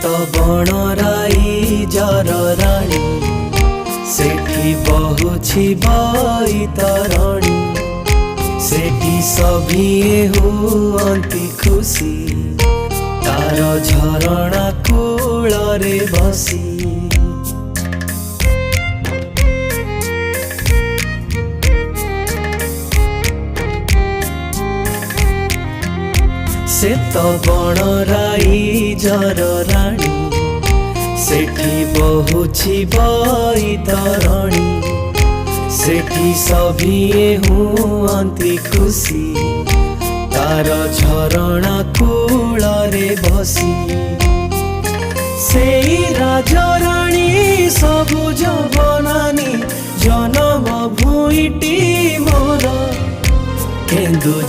तो बणराई जरराणी सेठी बहुछि बैतरणी सेठी सभिए हुअंती खुशी तार झरणा कूल रे बसी से तो बणराई जरराणी सेठी बहुछि बैतरणी सेठी सभिए हुअंती खुशी तार झरणा कूल रे बसी सेई राजराणी सबुज बनानी जनम भूईटी मोर केन्दु।